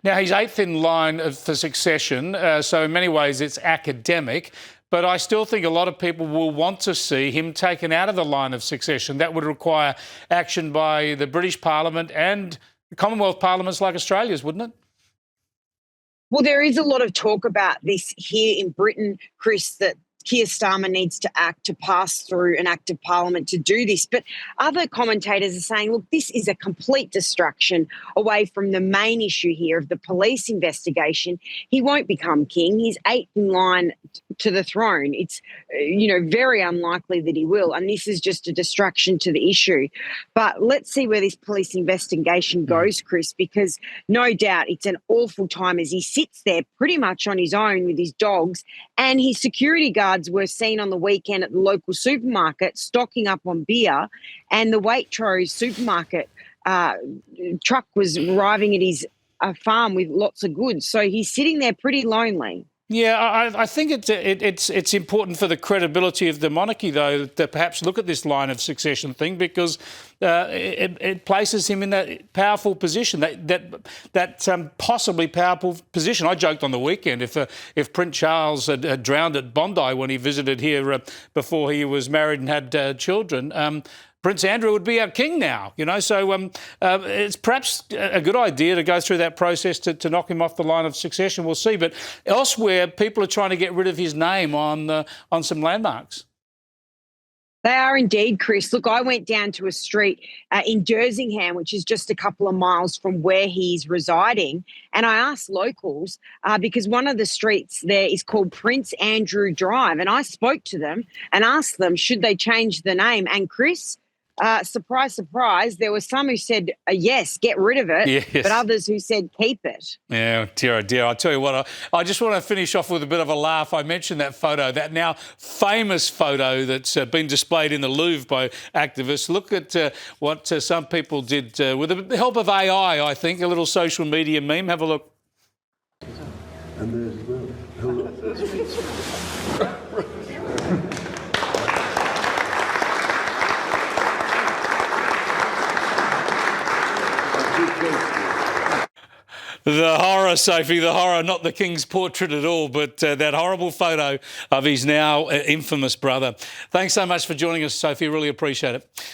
Now, he's eighth in line for succession, so in many ways it's academic. But I still think a lot of people will want to see him taken out of the line of succession. That would require action by the British Parliament and Commonwealth parliaments like Australia's, wouldn't it? Well, there is a lot of talk about this here in Britain, Chris, that Keir Starmer needs to act to pass through an act of parliament to do this. But other commentators are saying, look, this is a complete distraction away from the main issue here of the police investigation. He won't become king. He's eighth in line to the throne. It's, very unlikely that he will. And this is just a distraction to the issue. But let's see where this police investigation goes, Chris, because no doubt it's an awful time as he sits there pretty much on his own with his dogs, and his security guards were seen on the weekend at the local supermarket stocking up on beer, and the Waitrose supermarket truck was arriving at his farm with lots of goods. So he's sitting there pretty lonely. Yeah, I think it's important for the credibility of the monarchy, though, to perhaps look at this line of succession thing, because it places him in that powerful position, that possibly powerful position. I joked on the weekend if Prince Charles had drowned at Bondi when he visited here before he was married and had children. Prince Andrew would be our king now, so it's perhaps a good idea to go through that process to knock him off the line of succession. We'll see. But elsewhere, people are trying to get rid of his name on some landmarks. They are indeed, Chris. Look, I went down to a street in Dersingham, which is just a couple of miles from where he's residing, and I asked locals because one of the streets there is called Prince Andrew Drive, and I spoke to them and asked them should they change the name. And Chris, surprise, surprise, there were some who said, yes, get rid of it, yes, but others who said keep it. Yeah, dear, oh dear. I'll tell you what, I just want to finish off with a bit of a laugh. I mentioned that photo, that now famous photo that's been displayed in the Louvre by activists. Look at what some people did with the help of AI, I think, a little social media meme. Have a look. And The horror, Sophie, the horror, not the King's portrait at all, but that horrible photo of his now infamous brother. Thanks so much for joining us, Sophie. Really appreciate it.